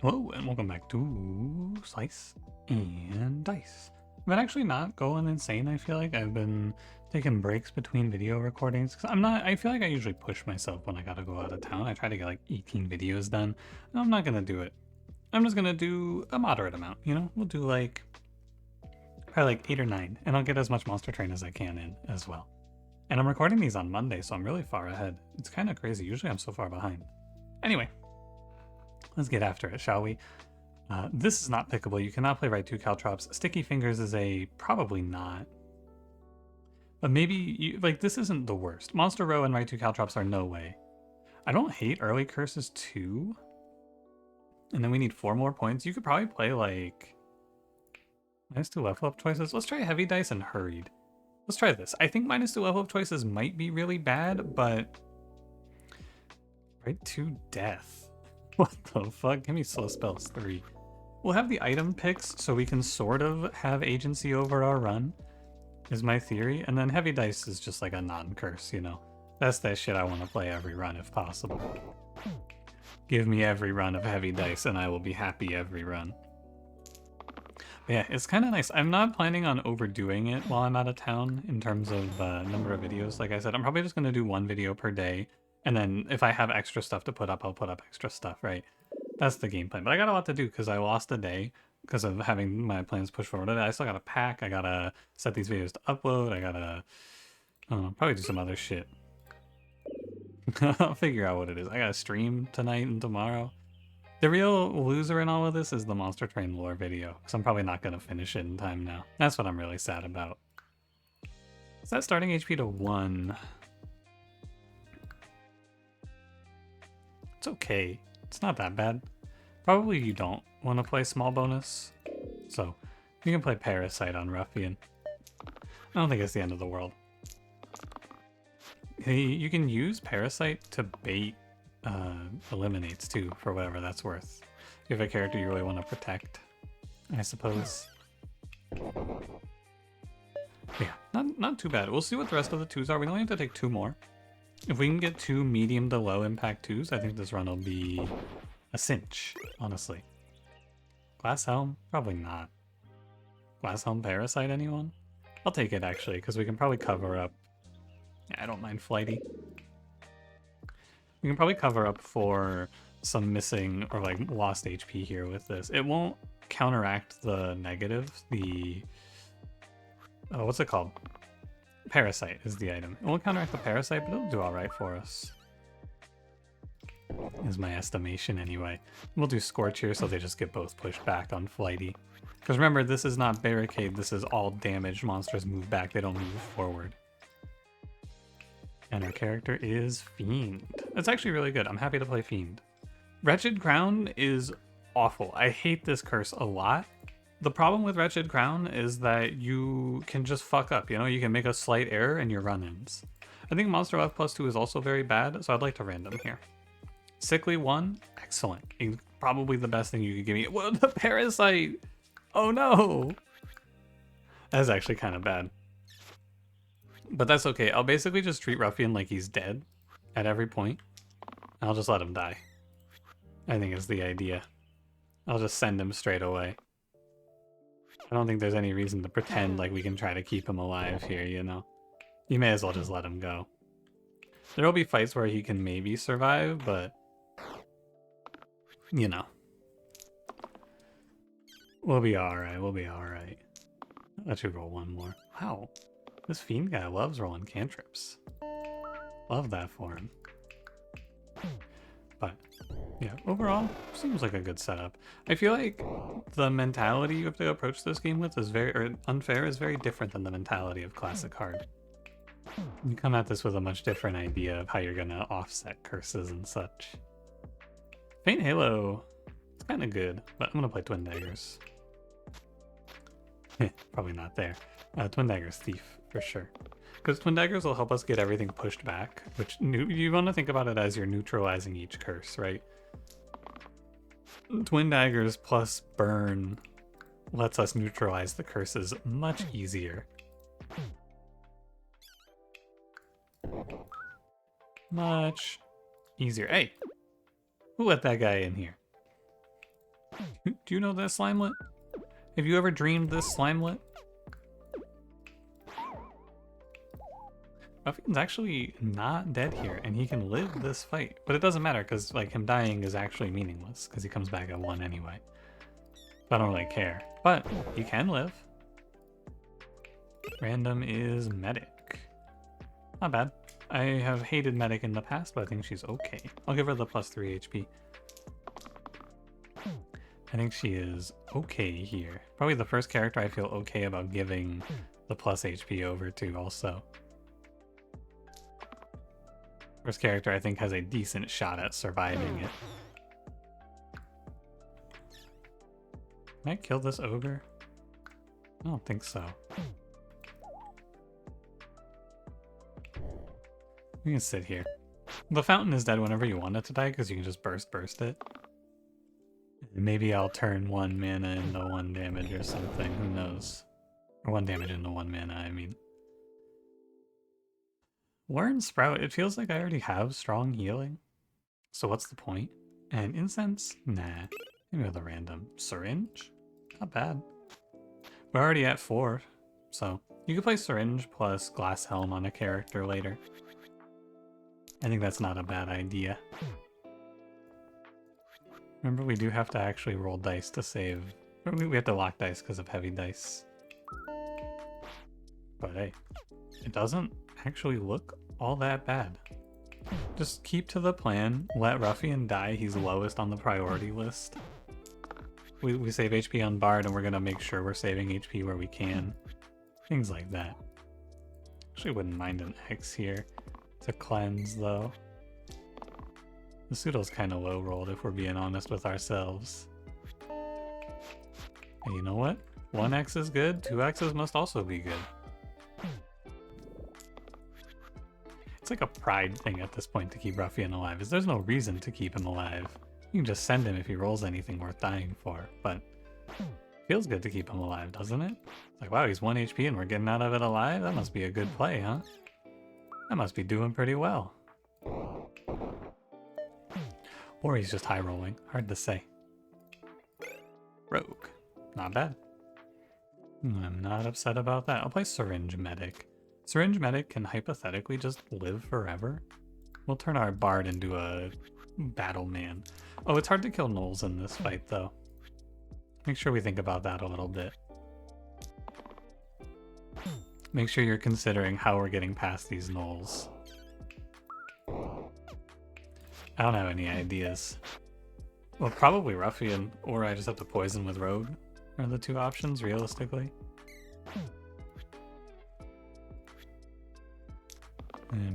Hello and welcome back to Slice and Dice. I've been actually not going insane. I feel like I've been taking breaks between video recordings because I feel like I usually push myself when I gotta go out of town. I try to get like 18 videos done. No, I'm not gonna do it. I'm just gonna do a moderate amount, you know? We'll do like probably like 8 or 9, and I'll get as much Monster Train as I can in as well. And I'm recording these on Monday, so I'm really far ahead. It's kind of crazy. Usually I'm so far behind. Anyway, let's get after it, shall we? This is not pickable. You cannot play right 2 caltrops. Sticky Fingers is a probably not. But maybe, like, this isn't the worst. Monster Row and right 2 caltrops are no way. I don't hate early curses too. And then we need 4 more points. You could probably play, like, -2 level up choices. Let's try Heavy Dice and Hurried. Let's try this. I think -2 level up choices might be really bad, but right 2 death. What the fuck? Give me slow spells 3. We'll have the item picks so we can sort of have agency over our run, is my theory. And then Heavy Dice is just like a non-curse, you know? That's that shit I want to play every run if possible. Give me every run of Heavy Dice and I will be happy every run. But yeah, it's kind of nice. I'm not planning on overdoing it while I'm out of town in terms of number of videos. Like I said, I'm probably just going to do 1 video per day. And then if I have extra stuff to put up, I'll put up extra stuff, right? That's the game plan. But I got a lot to do because I lost a day because of having my plans pushed forward. I still gotta pack. I gotta set these videos to upload. I gotta probably do some other shit. I'll figure out what it is. I gotta stream tonight and tomorrow. The real loser in all of this is the Monster Train lore video because I'm probably not gonna finish it in time now. That's what I'm really sad about. Is that starting HP to 1? It's okay. It's not that bad. Probably you don't want to play small bonus, so you can play Parasite on Ruffian. I don't think it's the end of the world. You can use Parasite to bait eliminates too, for whatever that's worth. If you have a character you really want to protect, I suppose. Yeah, not too bad. We'll see what the rest of the 2s are. We only have to take 2 more. If we can get 2 medium to low impact 2s, I think this run will be a cinch, honestly. Glass Helm? Probably not. Glass Helm Parasite, anyone? I'll take it, actually, because we can probably cover up... Yeah, I don't mind Flighty. We can probably cover up for some missing or, like, lost HP here with this. It won't counteract the negative, the... Oh, what's it called? Parasite is the item. It won't counteract the Parasite, but it'll do alright for us. Is my estimation anyway. We'll do Scorch here so they just get both pushed back on Flighty. Because remember, this is not Barricade, this is all damaged monsters move back, they don't move forward. And our character is Fiend. That's actually really good. I'm happy to play Fiend. Wretched Crown is awful. I hate this curse a lot. The problem with Wretched Crown is that you can just fuck up, you know? You can make a slight error and your run-ins. I think Monster Left +2 is also very bad, so I'd like to random here. Sickly 1, excellent. Probably the best thing you could give me. Well, the Parasite! Oh no! That's actually kind of bad. But that's okay. I'll basically just treat Ruffian like he's dead at every point. I'll just let him die. I think is the idea. I'll just send him straight away. I don't think there's any reason to pretend like we can try to keep him alive here, you know? You may as well just let him go. There'll be fights where he can maybe survive, but... You know. We'll be alright, we'll be alright. Let you roll 1 more. Wow. This Fiend guy loves rolling cantrips. Love that for him. But, yeah, overall, seems like a good setup. I feel like the mentality you have to approach this game with is unfair is very different than the mentality of Classic Hard. You come at this with a much different idea of how you're gonna offset curses and such. Faint Halo, it's kind of good, but I'm gonna play Twin Daggers. Probably not there. Twin Daggers Thief, for sure. Because Twin Daggers will help us get everything pushed back, which you want to think about it as you're neutralizing each curse, right? Twin Daggers plus Burn lets us neutralize the curses much easier. Much easier. Hey! Who let that guy in here? Do you know this Slimelet? Have you ever dreamed this Slimelet? Ruffian's actually not dead here, and he can live this fight. But it doesn't matter, because like him dying is actually meaningless, because he comes back at 1 anyway. So I don't really care. But he can live. Random is Medic. Not bad. I have hated Medic in the past, but I think she's okay. I'll give her the +3 HP. I think she is okay here. Probably the first character I feel okay about giving the plus HP over to also. First character I think has a decent shot at surviving it. Can I kill this ogre? I don't think so. We can sit here. The fountain is dead whenever you want it to die because you can just burst it. Maybe I'll turn 1 mana into 1 damage or something, who knows. Or 1 damage into 1 mana, I mean. Learn Sprout, it feels like I already have strong healing. So what's the point? And incense? Nah. Maybe with a random syringe? Not bad. We're already at 4, so you could play syringe plus glass helm on a character later. I think that's not a bad idea. Remember, we do have to actually roll dice to save. We have to lock dice because of heavy dice. But hey, it doesn't actually look all that bad. Just keep to the plan. Let Ruffian die. He's lowest on the priority list. We save HP on Bard, and we're going to make sure we're saving HP where we can. Things like that. Actually wouldn't mind an X here to cleanse, though. The pseudo's kind of low rolled if we're being honest with ourselves. Hey, you know what? 1x is good, 2x's must also be good. It's like a pride thing at this point to keep Ruffian alive, is there's no reason to keep him alive. You can just send him if he rolls anything worth dying for, but feels good to keep him alive, doesn't it? Like, wow, he's 1 HP and we're getting out of it alive? That must be a good play, huh? That must be doing pretty well. Or he's just high rolling. Hard to say. Rogue. Not bad. I'm not upset about that. I'll play Syringe Medic. Syringe Medic can hypothetically just live forever. We'll turn our Bard into a battle man. Oh, it's hard to kill gnolls in this fight, though. Make sure we think about that a little bit. Make sure you're considering how we're getting past these gnolls. I don't have any ideas. Well, probably Ruffian, or I just have to poison with Rogue are the 2 options, realistically.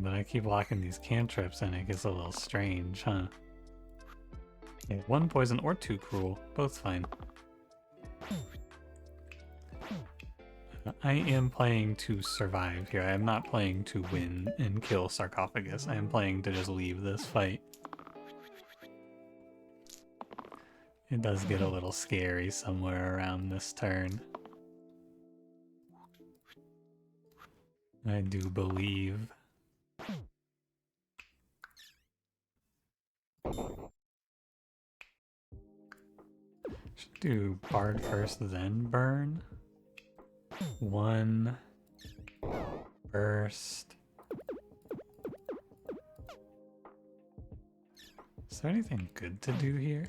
But I keep locking these cantrips and it gets a little strange, huh? Yeah, 1 poison or 2 cruel, both fine. I am playing to survive here. I am not playing to win and kill Sarcophagus. I am playing to just leave this fight. It does get a little scary somewhere around this turn. I do believe. Should do Bard first, then Burn. 1 burst. Is there anything good to do here?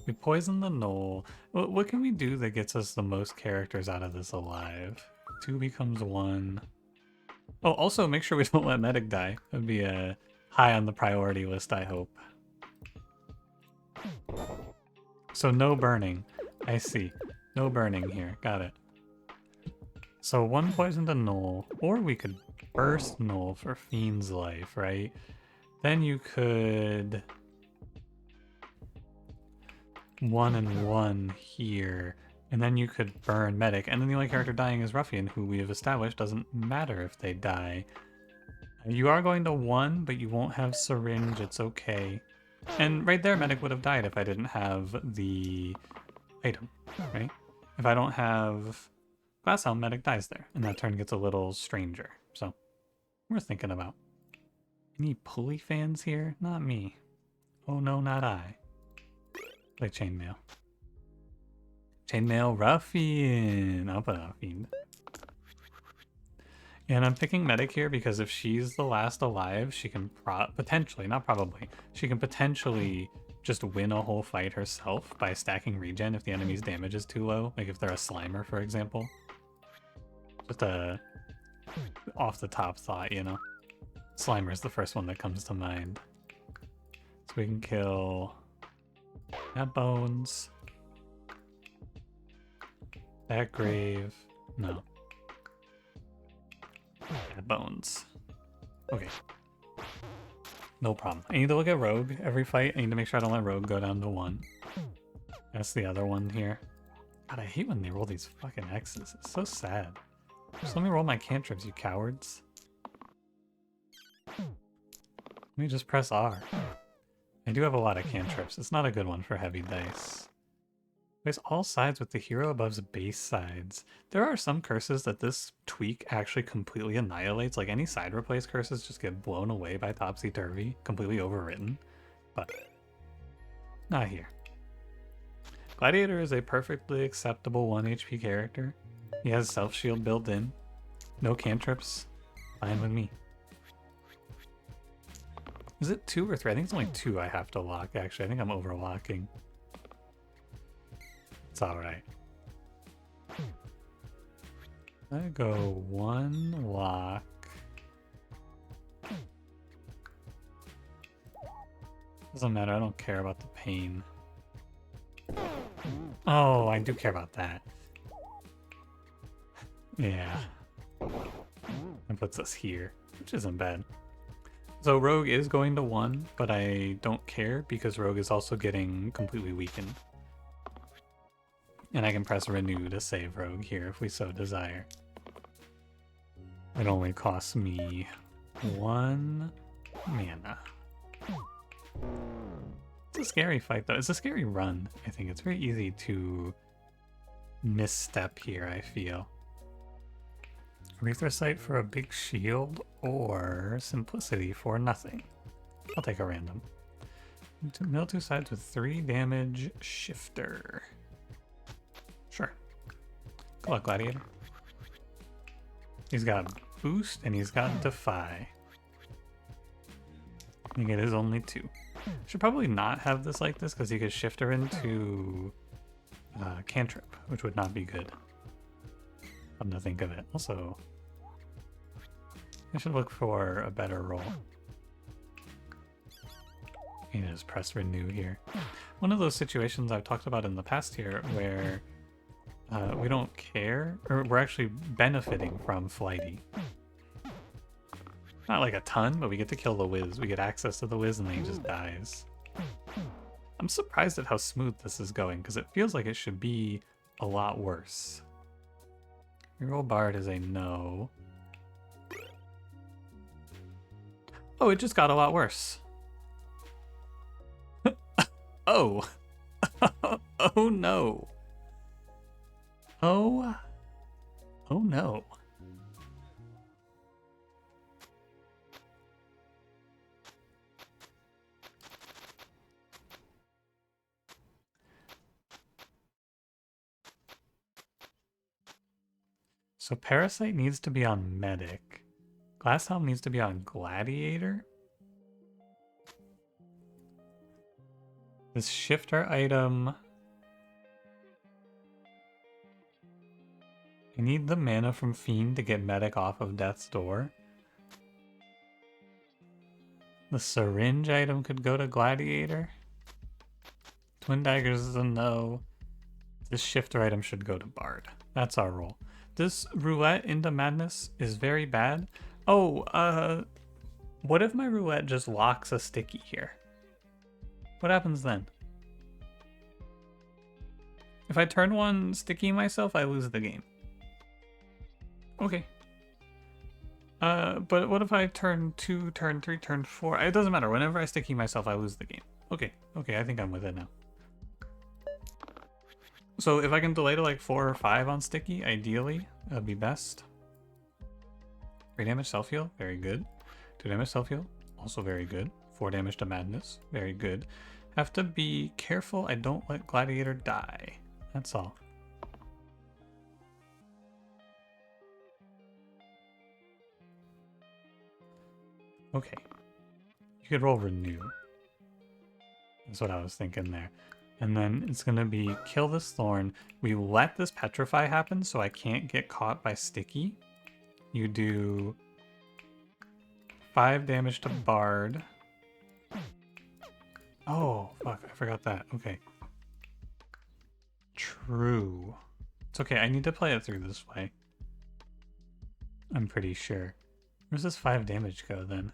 We poison the gnoll. What can we do that gets us the most characters out of this alive? 2 becomes 1. Oh, also make sure we don't let Medic die. That would be high on the priority list, I hope. So no burning. I see. No burning here. Got it. So 1 poison to gnoll, or we could burst gnoll for Fiend's Life, right? Then you could 1 and 1 here, and then you could burn Medic, and then the only character dying is Ruffian, who we have established doesn't matter if they die. You are going to 1, but you won't have Syringe, it's okay. And right there, Medic would have died if I didn't have the item, right? If I don't have Glass Helm, Medic dies there, and that turn gets a little stranger. So, we're thinking about. Any pulley fans here? Not me. Oh no, not I. Play chainmail. Chainmail Ruffian. I'll put out Fiend. And I'm picking medic here because if she's the last alive, she can potentially, not probably, she can potentially just win a whole fight herself by stacking regen if the enemy's damage is too low. Like if they're a Slimer, for example. Just a off the top thought, you know? Slimer is the first one that comes to mind. So we can kill that bones. That grave. No. That bones. Okay. No problem. I need to look at Rogue every fight. I need to make sure I don't let Rogue go down to 1. That's the other one here. God, I hate when they roll these fucking X's. It's so sad. Just let me roll my cantrips, you cowards. Let me just press R. I do have a lot of cantrips. It's not a good one for heavy dice. Place all sides with the hero above's base sides. There are some curses that this tweak actually completely annihilates. Like any side replace curses just get blown away by topsy-turvy, completely overwritten. But not here. Gladiator is a perfectly acceptable 1 HP character. He has self-shield built in. No cantrips. Fine with me. Is it 2 or 3? I think it's only 2 I have to lock, actually. I think I'm overlocking. It's alright. I go 1 lock. Doesn't matter, I don't care about the pain. Oh, I do care about that. Yeah. That puts us here, which isn't bad. So Rogue is going to 1, but I don't care because Rogue is also getting completely weakened. And I can press renew to save Rogue here if we so desire. It only costs me 1 mana. It's a scary fight though. It's a scary run, I think. It's very easy to misstep here, I feel. Erythrocite for a big shield or simplicity for nothing. I'll take a random. Mill 2 sides with 3 damage shifter. Sure. Good luck, Gladiator. He's got boost and he's got defy. I think it is only 2. Should probably not have this like this because he could shift her into cantrip, which would not be good. Come to think of it. Also, I should look for a better roll. You know, just press renew here. One of those situations I've talked about in the past here where we don't care, or we're actually benefiting from Flighty. Not like a ton, but we get to kill the Wiz. We get access to the Wiz and then he just dies. I'm surprised at how smooth this is going because it feels like it should be a lot worse. Reroll Bard is a no. Oh, it just got a lot worse. Oh. Oh no. Oh. Oh no. So Parasite needs to be on Medic. Glass Helm needs to be on Gladiator. This shifter item... I need the mana from Fiend to get Medic off of Death's Door. The syringe item could go to Gladiator. Twin Daggers is a no. This shifter item should go to Bard. That's our roll. This roulette into madness is very bad. Oh, what if my roulette just locks a sticky here? What happens then? If I turn 1 sticky myself, I lose the game. Okay. But what if I turn 2, turn 3, turn 4? It doesn't matter. Whenever I sticky myself, I lose the game. Okay, okay, I think I'm with it now. So if I can delay to like 4 or 5 on sticky, ideally, that'd be best. 3 damage self-heal, very good. 2 damage self-heal, also very good. 4 damage to madness, very good. Have to be careful I don't let Gladiator die. That's all. Okay. You could roll Renew. That's what I was thinking there. And then it's going to be kill this thorn. We let this petrify happen so I can't get caught by sticky. You do 5 damage to Bard. Oh, fuck. I forgot that. Okay. True. It's okay. I need to play it through this way. I'm pretty sure. Where's this 5 damage go then?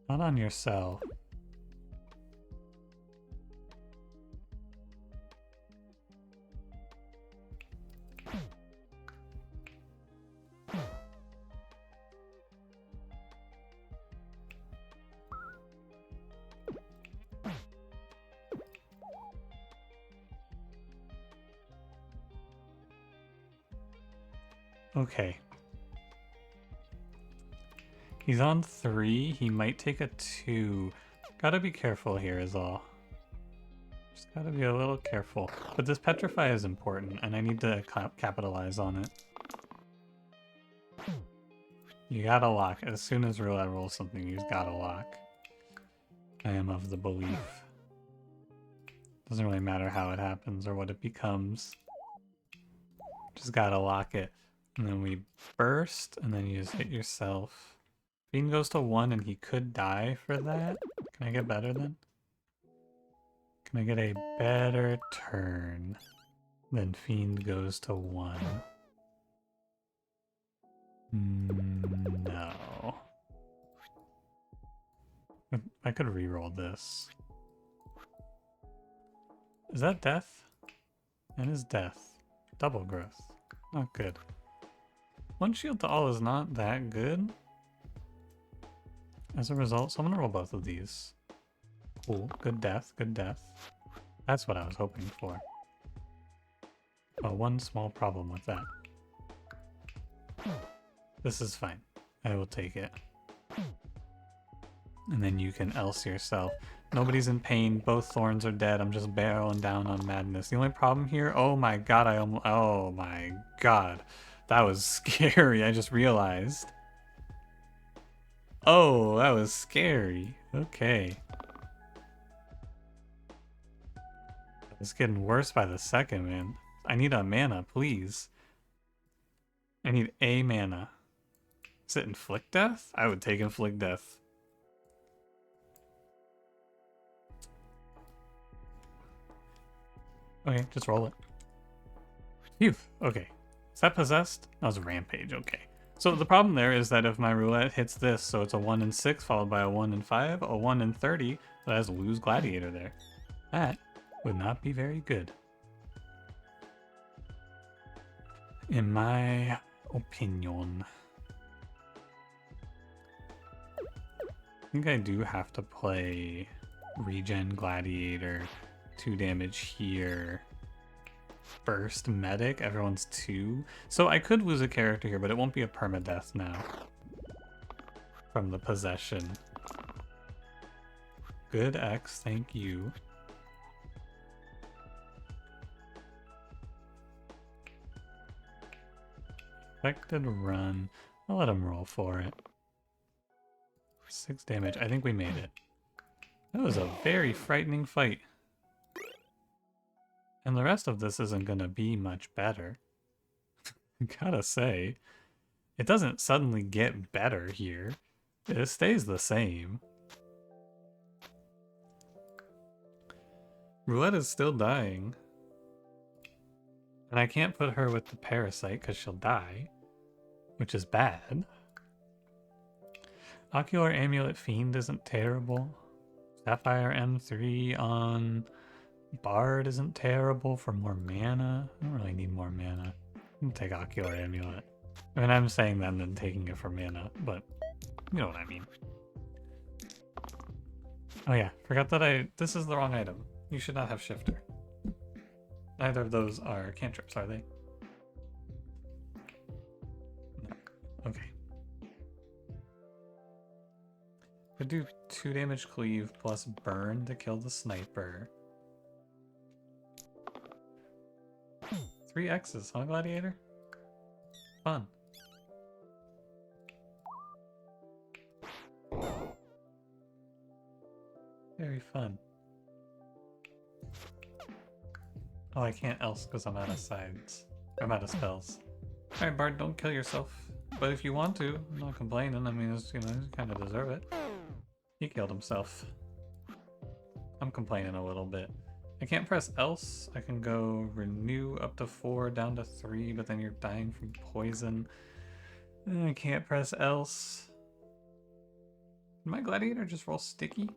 Not on yourself. Okay. He's on 3. He might take a 2. Gotta be careful here is all. Just gotta be a little careful. But this petrify is important, and I need to capitalize on it. You gotta lock. As soon as Roulette rolls something, you gotta lock. I am of the belief. Doesn't really matter how it happens or what it becomes. Just gotta lock it. And then we burst, and then you just hit yourself. Fiend goes to 1 and he could die for that. Can I get better then? Can I get a better turn than Fiend goes to 1? No. I could reroll this. Is that death? And is death. Double growth. Not good. 1 shield to all is not that good. As a result, so I'm gonna roll both of these. Cool. Good death. Good death. That's what I was hoping for. Oh, one small problem with that. This is fine. I will take it. And then you can else yourself. Nobody's in pain. Both thorns are dead. I'm just barreling down on madness. The only problem here... Oh my god, oh my god. That was scary. I just realized. Oh, that was scary. Okay. It's getting worse by the second, man. I need a mana, please. I need a mana. Is it Inflict Death? I would take Inflict Death. Okay, just roll it. Phew. Okay. Is that possessed? That was a rampage. Okay. So the problem there is that if my roulette hits this, so it's a 1 in 6 followed by a 1 in 5, a 1 in 30, that has lose Gladiator there. That would not be very good. In my opinion. I think I do have to play Regen Gladiator, 2 damage here. Burst Medic, everyone's 2. So I could lose a character here, but it won't be a permadeath now. From the possession. Good X, thank you. Expected run. I'll let him roll for it. 6 damage. I think we made it. That was a very frightening fight. And the rest of this isn't gonna be much better. Gotta say. It doesn't suddenly get better here. It stays the same. Roulette is still dying. And I can't put her with the parasite because she'll die. Which is bad. Ocular Amulet Fiend isn't terrible. Sapphire M3 on Bard isn't terrible for more mana. I don't really need more mana. I'm gonna take Ocular Amulet. I mean, I'm saying that and then taking it for mana, but you know what I mean. Oh yeah, forgot that this is the wrong item. You should not have Shifter. Neither of those are cantrips, are they? No. Okay. could do 2 damage cleave plus burn to kill the sniper. 3 X's, huh, Gladiator? Fun. Very fun. Oh, I can't else because I'm out of sides. I'm out of spells. Alright, Bard, don't kill yourself. But if you want to, I'm not complaining. I mean, it's, you know, you kind of deserve it. He killed himself. I'm complaining a little bit. I can't press else. I can go renew up to 4, down to 3, but then you're dying from poison. I can't press else. Did my gladiator just roll sticky?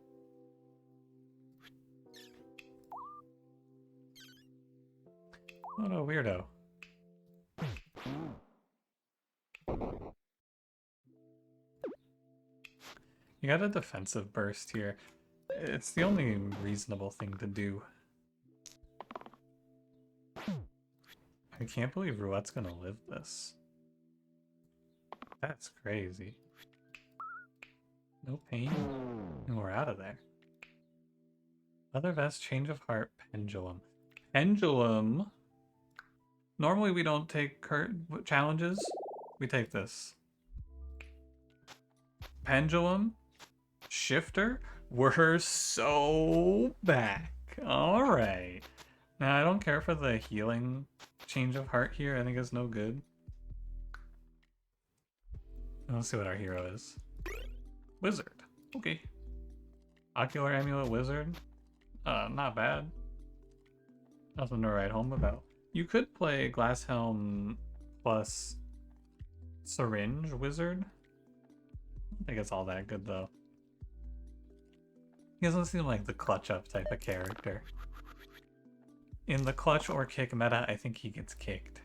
What a weirdo. You got a defensive burst here. It's the only reasonable thing to do. I can't believe Rouette's gonna live this. That's crazy. No pain, and we're out of there. Other vest, change of heart, pendulum. Pendulum? Normally we don't take challenges. We take this. Pendulum? Shifter? We're so back. Alright. Now I don't care for the healing change of heart here. I think it's no good. Let's see what our hero is. Wizard. Okay. Ocular Amulet Wizard. Not bad. Nothing to write home about. You could play Glass Helm plus Syringe Wizard. I don't think it's all that good though. He doesn't seem like the clutch up type of character. In the clutch or kick meta, I think he gets kicked.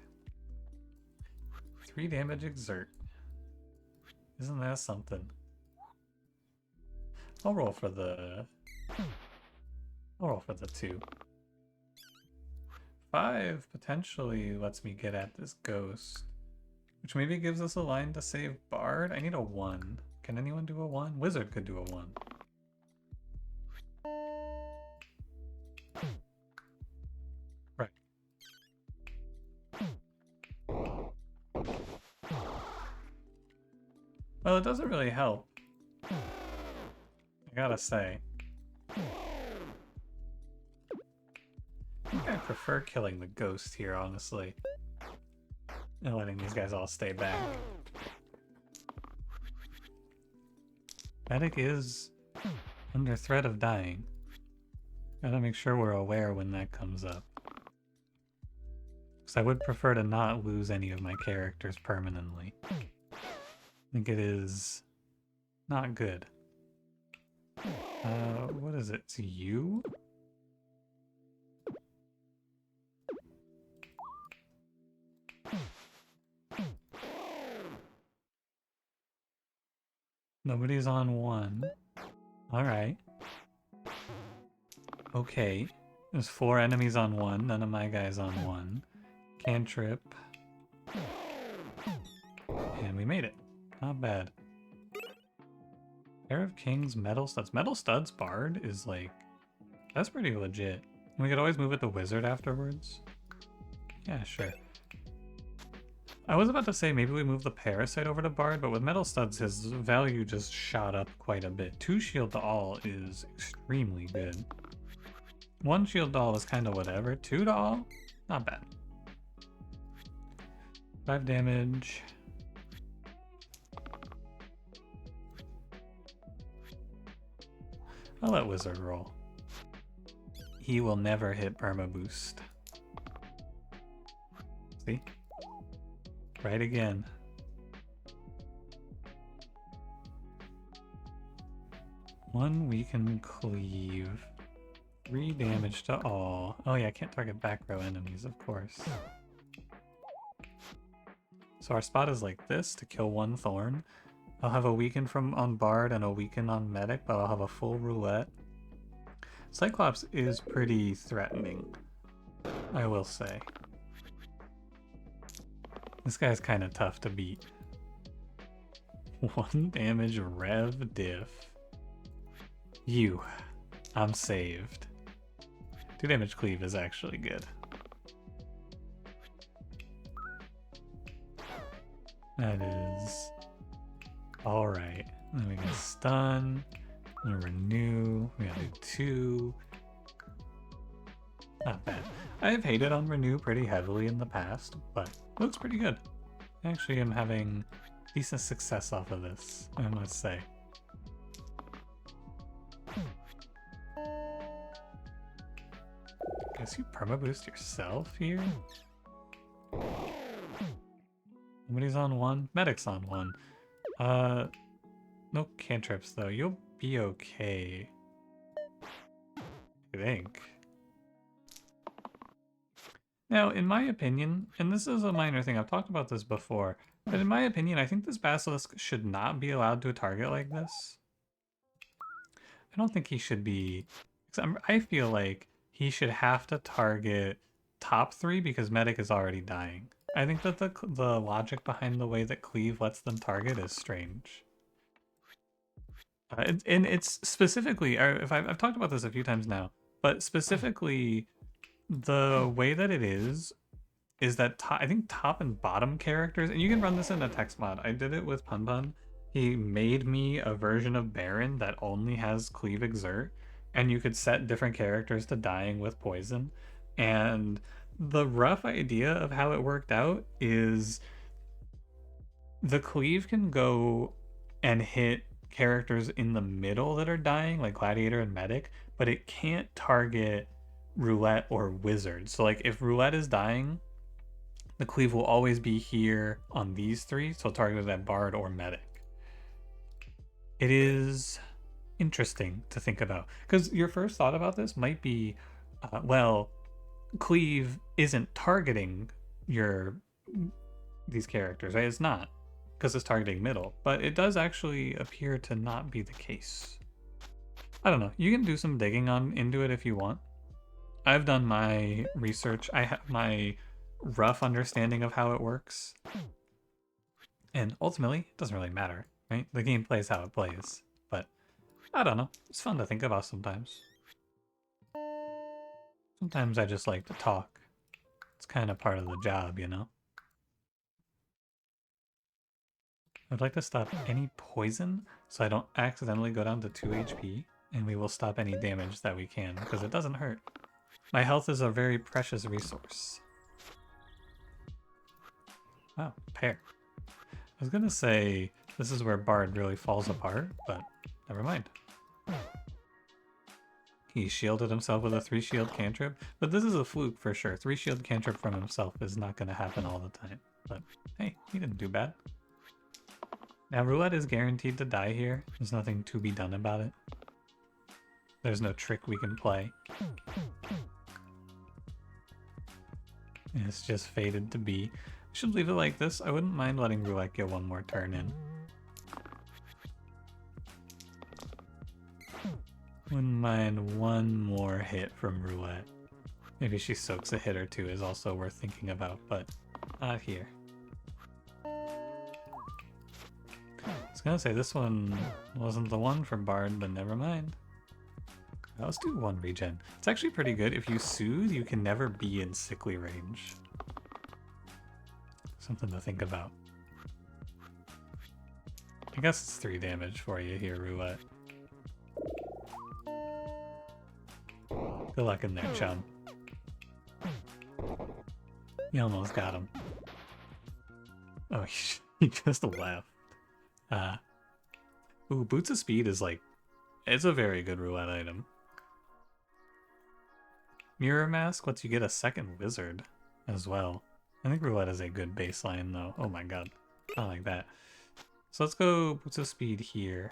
3 damage exert. Isn't that something? I'll roll for the 2. 5 potentially lets me get at this ghost. Which maybe gives us a line to save Bard. I need a 1. Can anyone do a 1? Wizard could do a 1. Right. Well, it doesn't really help. I gotta say. I think I prefer killing the ghost here, honestly. And letting these guys all stay back. Medic is under threat of dying. Gotta make sure we're aware when that comes up. Because I would prefer to not lose any of my characters permanently. I think it is not good. What is it? It's you? Nobody's on 1. Alright. Okay. There's 4 enemies on 1. None of my guys on 1. Cantrip. And we made it. Not bad. Pair of Kings, Metal Studs. Metal Studs Bard is like... That's pretty legit. We could always move it to Wizard afterwards. Yeah, sure. I was about to say maybe we move the Parasite over to Bard, but with Metal Studs his value just shot up quite a bit. 2 shield to all is extremely good. 1 shield to all is kind of whatever. 2 to all? Not bad. 5 damage. I'll let Wizard roll. He will never hit perma boost. See? Right again. One weaken cleave. 3 damage to all. Oh yeah, I can't target back row enemies, of course. So our spot is like this to kill 1 thorn. I'll have a weaken from on Bard and a weaken on Medic, but I'll have a full roulette. Cyclops is pretty threatening, I will say. This guy's kind of tough to beat. 1 damage rev diff. You. I'm saved. 2 damage cleave is actually good. That is alright. Then we can stun. And renew. We gotta do 2. Not bad. I've hated on renew pretty heavily in the past, but looks pretty good. I actually am having decent success off of this, I must say. Guess you perma boost yourself here? Nobody's on 1. Medic's on 1. No cantrips though. You'll be okay. I think. Now, in my opinion, and this is a minor thing, I've talked about this before, but in my opinion, I think this Basilisk should not be allowed to target like this. I don't think he should be... I feel like he should have to target top 3 because Medic is already dying. I think that the logic behind the way that Cleave lets them target is strange. And it's specifically, I've talked about this a few times now, but specifically the way that it is that I think top and bottom characters, and you can run this in a text mod. I did it with Pun Pun. He made me a version of Baron that only has Cleave Exert, and you could set different characters to dying with poison. And the rough idea of how it worked out is the Cleave can go and hit characters in the middle that are dying, like Gladiator and Medic, but it can't target Roulette or Wizard. So like if Roulette is dying, the Cleave will always be here on these 3, so targeted at Bard or Medic. It is interesting to think about, because your first thought about this might be, well, Cleave isn't targeting these characters, right? It's not, because it's targeting middle, but it does actually appear to not be the case. I don't know. You can do some digging into it if you want. I've done my research. I have my rough understanding of how it works. And ultimately, it doesn't really matter, right? The game plays how it plays. But I don't know. It's fun to think about sometimes. Sometimes I just like to talk. It's kind of part of the job, you know? I'd like to stop any poison so I don't accidentally go down to 2 HP, and we will stop any damage that we can, because it doesn't hurt. My health is a very precious resource. Wow, pear. I was gonna say this is where Bard really falls apart, but never mind. He shielded himself with a 3 shield cantrip, but this is a fluke for sure. 3 shield cantrip from himself is not gonna happen all the time. But hey, he didn't do bad. Now Roulette is guaranteed to die here. There's nothing to be done about it. There's no trick we can play. It's just fated to be. I should leave it like this. I wouldn't mind letting Roulette get 1 more turn in. Wouldn't mind 1 more hit from Roulette. Maybe she soaks a hit or 2 is also worth thinking about, but not here. I was gonna say this one wasn't the one for Bard, but never mind. Let's do 1 regen. It's actually pretty good. If you soothe, you can never be in sickly range. Something to think about. I guess it's 3 damage for you here, Roulette. Good luck in there, chum. You almost got him. Oh, he just left. Ooh, Boots of Speed is like... It's a very good Roulette item. Mirror Mask lets you get a 2nd Wizard as well. I think Roulette is a good baseline though. Oh my god. I like that. So let's go Boots of Speed here.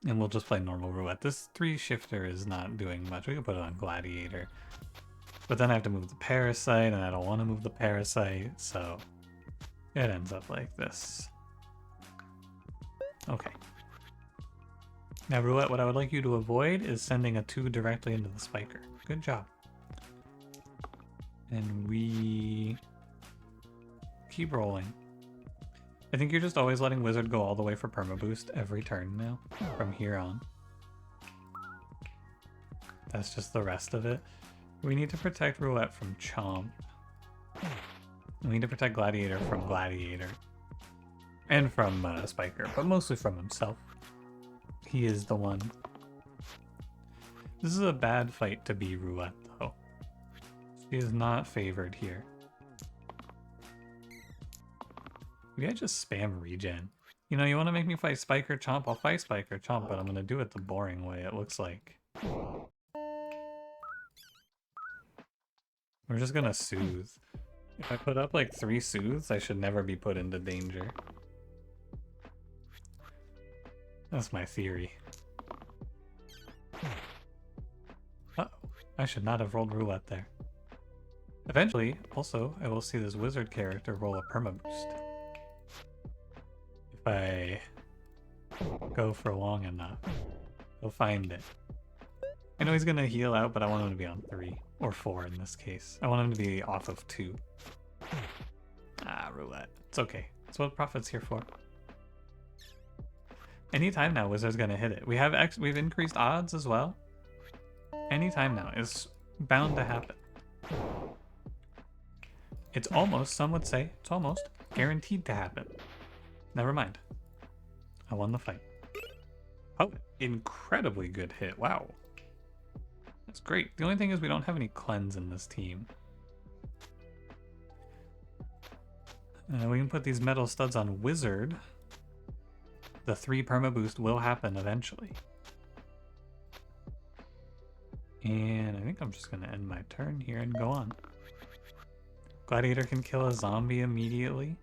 And we'll just play normal Roulette. This 3 shifter is not doing much. We can put it on Gladiator. But then I have to move the Parasite, and I don't want to move the Parasite, so it ends up like this. Okay. Now Roulette, what I would like you to avoid is sending a 2 directly into the Spiker. Good job. And we keep rolling. I think you're just always letting Wizard go all the way for perma boost every turn now, from here on. That's just the rest of it. We need to protect Roulette from Chomp. We need to protect Gladiator from Gladiator. And from Spiker, but mostly from himself. He is the one. This is a bad fight to be Roulette, though. She is not favored here. Maybe I just spam regen. You know, you want to make me fight Spiker Chomp? I'll fight Spiker Chomp, but I'm going to do it the boring way, it looks like. We're just going to soothe. If I put up like 3 soothes, I should never be put into danger. That's my theory. Uh-oh. I should not have rolled Roulette there. Eventually, also, I will see this wizard character roll a perma-boost. If I go for long enough, he'll find it. I know he's gonna heal out, but I want him to be on 3. Or 4 in this case. I want him to be off of 2. Ah, Roulette. It's okay. That's what Prophet's here for. Anytime now, Wizard's gonna hit it. We've increased odds as well. Anytime now. It's bound to happen. It's almost, some would say, it's almost guaranteed to happen. Never mind. I won the fight. Oh, incredibly good hit. Wow. That's great. The only thing is we don't have any cleanse in this team. We can put these metal studs on Wizard. The 3 perma boost will happen eventually. And I think I'm just going to end my turn here and go on. Gladiator can kill a zombie immediately.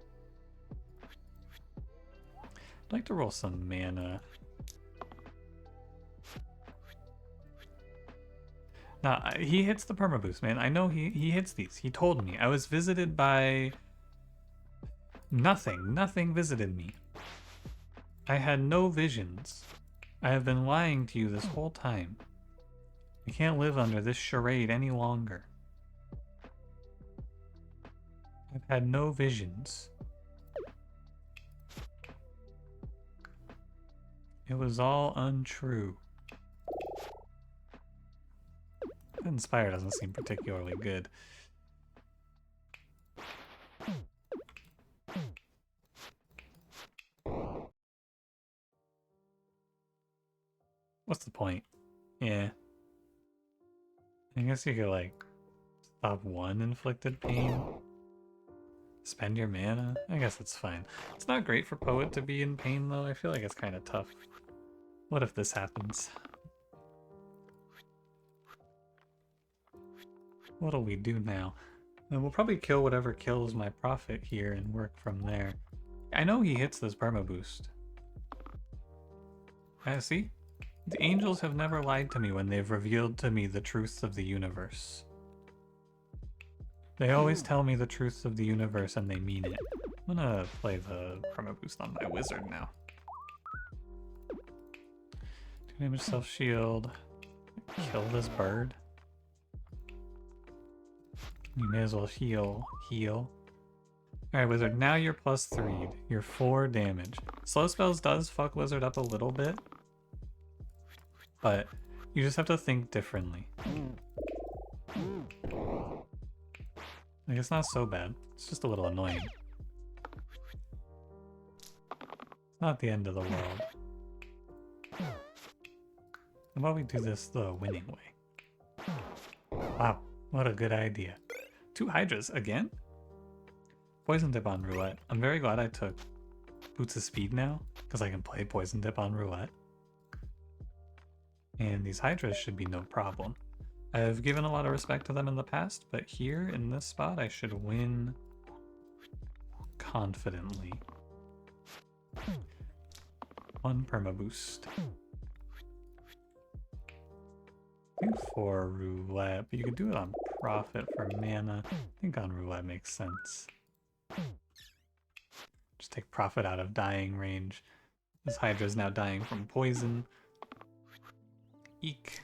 I'd like to roll some mana. Now, he hits the perma boost, man. I know he hits these. He told me. I was visited by nothing. Nothing visited me. I had no visions. I have been lying to you this whole time. I can't live under this charade any longer. I've had no visions. It was all untrue. Inspire doesn't seem particularly good. What's the point? Yeah. I guess you could, like, stop 1 inflicted pain. Spend your mana? I guess it's fine. It's not great for Poet to be in pain, though. I feel like it's kind of tough. What if this happens? What'll we do now? And we'll probably kill whatever kills my Prophet here and work from there. I know he hits this perma boost. See? The angels have never lied to me when they've revealed to me the truths of the universe. They always tell me the truths of the universe and they mean it. I'm gonna play the perma boost on my wizard now. 2 damage self shield. Kill this bird. You may as well heal. Heal. Alright, wizard, now you're +3'd. You're 4 damage. Slow spells does fuck wizard up a little bit. But you just have to think differently. Like, it's not so bad. It's just a little annoying. It's not the end of the world. How about we do this the winning way? Wow, what a good idea. 2 Hydras again? Poison Dip on Roulette. I'm very glad I took Boots of Speed now, because I can play Poison Dip on Roulette. And these Hydras should be no problem. I've given a lot of respect to them in the past, but here in this spot I should win confidently. 1 perma boost. I think for Roulette, but you could do it on Prophet for mana. I think on Roulette makes sense. Just take Prophet out of dying range. This Hydra is now dying from poison. Eek.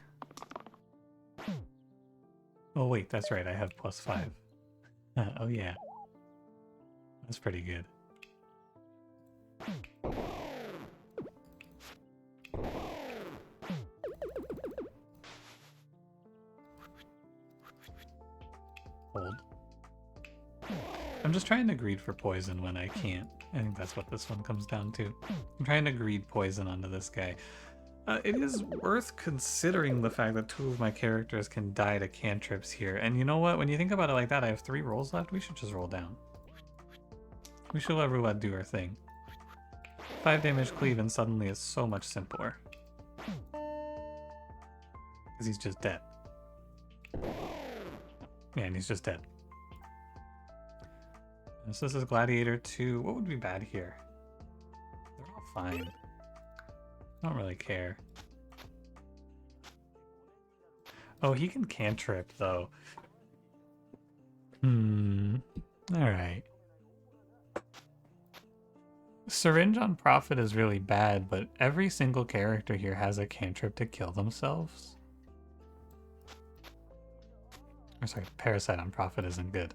Oh wait, that's right, I have +5. Oh yeah. That's pretty good. Hold. I'm just trying to greed for poison when I can't. I think that's what this one comes down to. I'm trying to greed poison onto this guy. It is worth considering the fact that 2 of my characters can die to cantrips here. And you know what? When you think about it like that, I have 3 rolls left. We should just roll down. We should let Roulette do her thing. 5 damage cleave and suddenly it's so much simpler. Because he's just dead. Yeah, and he's just dead. So this is Gladiator 2. What would be bad here? They're all fine. I don't really care. Oh, he can cantrip, though. Alright. Syringe on Prophet is really bad, but every single character here has a cantrip to kill themselves. Or sorry, Parasite on Prophet isn't good.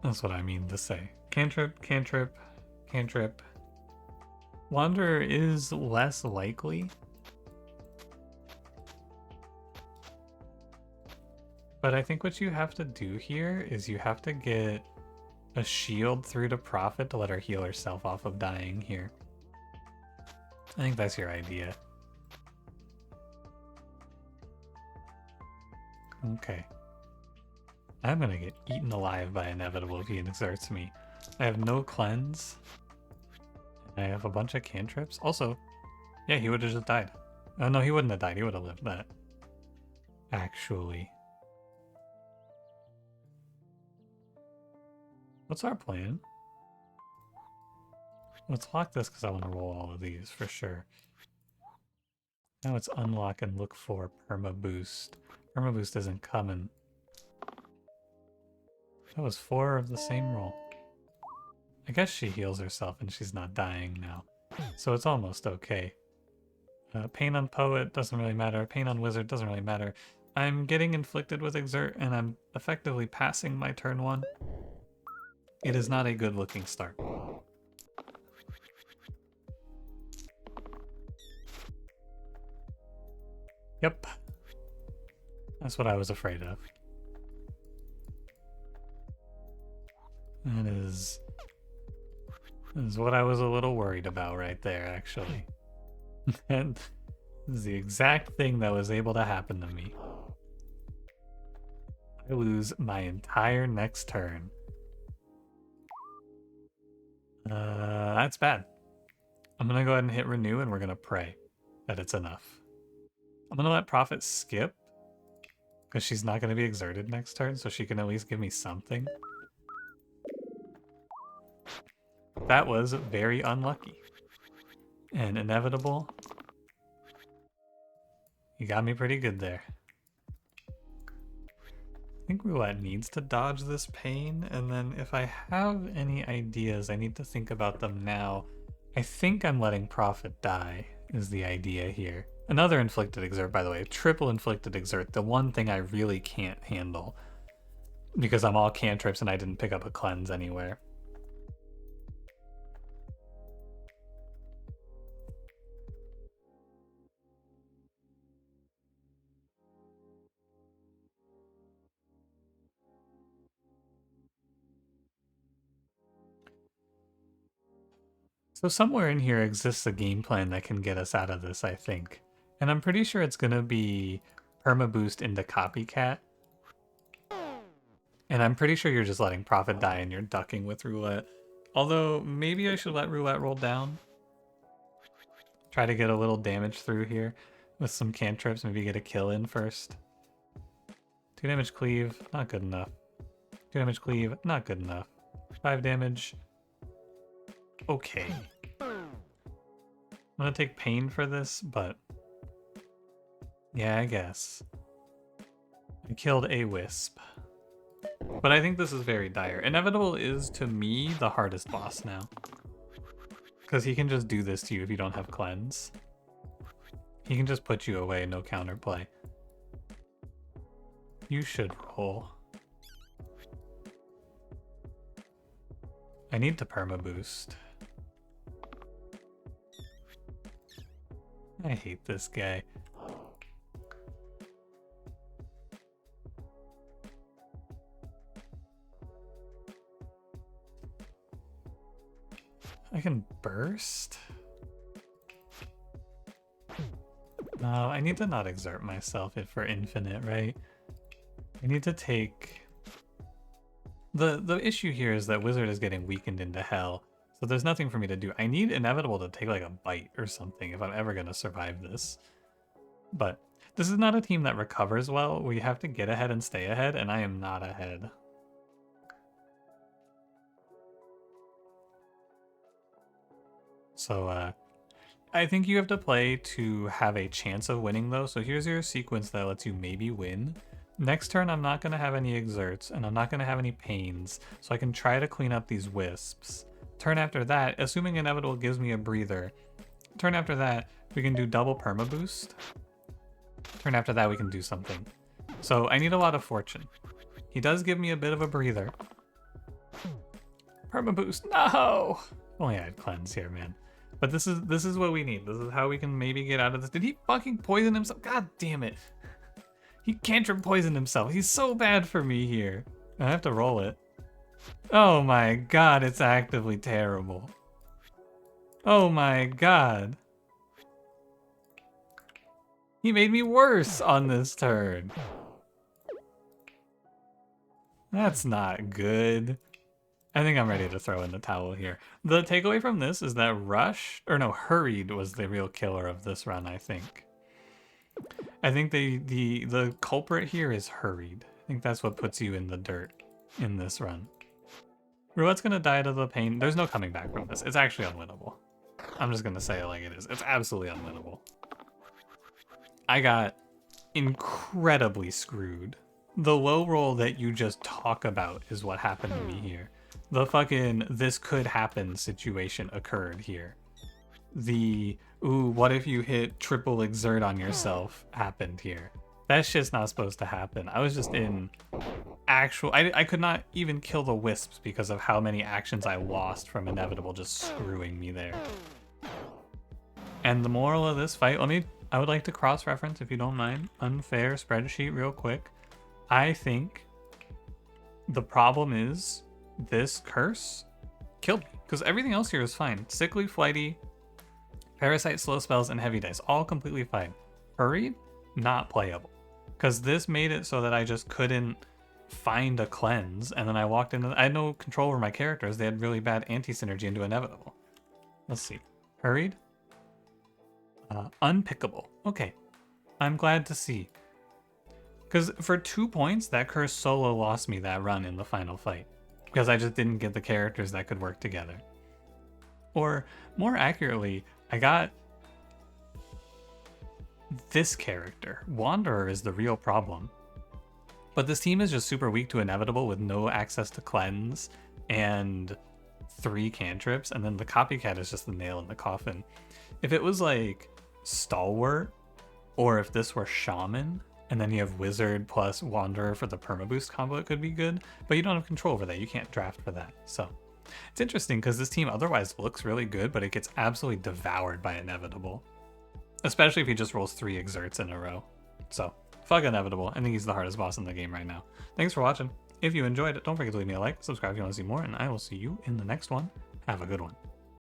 That's what I mean to say. Cantrip, cantrip, cantrip. Wanderer is less likely. But I think what you have to do here is you have to get a shield through to Prophet to let her heal herself off of dying here. I think that's your idea. Okay. I'm gonna get eaten alive by Inevitable if he exerts me. I have no cleanse. I have a bunch of cantrips. Also, yeah, he would have just died. Oh no, he wouldn't have died. He would have lived that. Actually. What's our plan? Let's lock this because I want to roll all of these for sure. Now it's unlock and look for perma boost. Perma boost isn't coming. That was 4 of the same roll. I guess she heals herself and she's not dying now. So it's almost okay. Pain on Poet doesn't really matter. Pain on Wizard doesn't really matter. I'm getting inflicted with Exert and I'm effectively passing my turn 1. It is not a good looking start. Yep. That's what I was afraid of. That is what I was a little worried about right there, actually. And this is the exact thing that was able to happen to me. I lose my entire next turn. That's bad. I'm gonna go ahead and hit renew and we're gonna pray that it's enough. I'm gonna let Prophet skip because she's not gonna be exerted next turn, so she can at least give me something. That was very unlucky. And Inevitable. You got me pretty good there. I think Roulette needs to dodge this pain, and then if I have any ideas, I need to think about them now. I think I'm letting Prophet die, is the idea here. Another inflicted exert, by the way. Triple inflicted exert, the one thing I really can't handle. Because I'm all cantrips and I didn't pick up a cleanse anywhere. So somewhere in here exists a game plan that can get us out of this, I think. And I'm pretty sure it's going to be perma boost into Copycat. And I'm pretty sure you're just letting Prophet die and you're ducking with Roulette. Although, maybe I should let Roulette roll down. Try to get a little damage through here with some cantrips. Maybe get a kill in first. 2 damage cleave, not good enough. 2 damage cleave, not good enough. 5 damage. Okay. I'm gonna take pain for this, but yeah, I guess. I killed a wisp. But I think this is very dire. Inevitable is, to me, the hardest boss now. Because he can just do this to you if you don't have cleanse. He can just put you away, no counterplay. You should roll. I need to perma boost. I hate this guy. first? No, I need to not exert myself for infinite, right? I need to take... The issue here is that Wizard is getting weakened into hell, so there's nothing for me to do. I need Inevitable to take like a bite or something if I'm ever going to survive this. But this is not a team that recovers well. We have to get ahead and stay ahead, and I am not ahead. So, I think you have to play to have a chance of winning though. So here's your sequence that lets you maybe win. Next turn, I'm not going to have any exerts and I'm not going to have any pains. So I can try to clean up these wisps. Turn after that, assuming Inevitable gives me a breather. Turn after that, we can do double perma boost. Turn after that, we can do something. So I need a lot of fortune. He does give me a bit of a breather. Perma boost, no! Only I had cleanse here, man. But this is what we need. This is how we can maybe get out of this. Did he fucking poison himself? God damn it. He cantrip poisoned himself. He's so bad for me here. I have to roll it. Oh my god, it's actively terrible. Oh my god. He made me worse on this turn. That's not good. I think I'm ready to throw in the towel here. The takeaway from this is that Hurried was the real killer of this run, I think. I think the culprit here is Hurried. I think that's what puts you in the dirt in this run. Roulette's gonna die to the pain. There's no coming back from this. It's actually unwinnable. I'm just gonna say it like it is. It's absolutely unwinnable. I got incredibly screwed. The low roll that you just talk about is what happened to me here. The fucking this could happen situation occurred here. The, ooh, what if you hit triple exert on yourself happened here. That shit's not supposed to happen. I was just in actual... I could not even kill the wisps because of how many actions I lost from Inevitable just screwing me there. And the moral of this fight, I would like to cross-reference, if you don't mind, unfair spreadsheet real quick. I think the problem is this curse killed me, because everything else here is fine. Sickly, Flighty, Parasite, Slow Spells, and Heavy Dice, all completely fine. Hurried, not playable. Because this made it so that I just couldn't find a cleanse, and then I walked into... I had no control over my characters. They had really bad anti-synergy into Inevitable. Let's see. Hurried. Unpickable. Okay. I'm glad to see. Because for 2 points, that curse solo lost me that run in the final fight. Because I just didn't get the characters that could work together. Or, more accurately, I got this character. Wanderer is the real problem. But this team is just super weak to Inevitable with no access to cleanse and 3 cantrips, and then the copycat is just the nail in the coffin. If it was like Stalwart, or if this were Shaman, and then you have Wizard plus Wanderer for the permaboost combo, it could be good, but you don't have control over that. You can't draft for that. So it's interesting because this team otherwise looks really good, but it gets absolutely devoured by Inevitable. Especially if he just rolls 3 exerts in a row. So, fuck Inevitable. I think he's the hardest boss in the game right now. Thanks for watching. If you enjoyed it, don't forget to leave me a like, subscribe if you want to see more, and I will see you in the next one. Have a good one.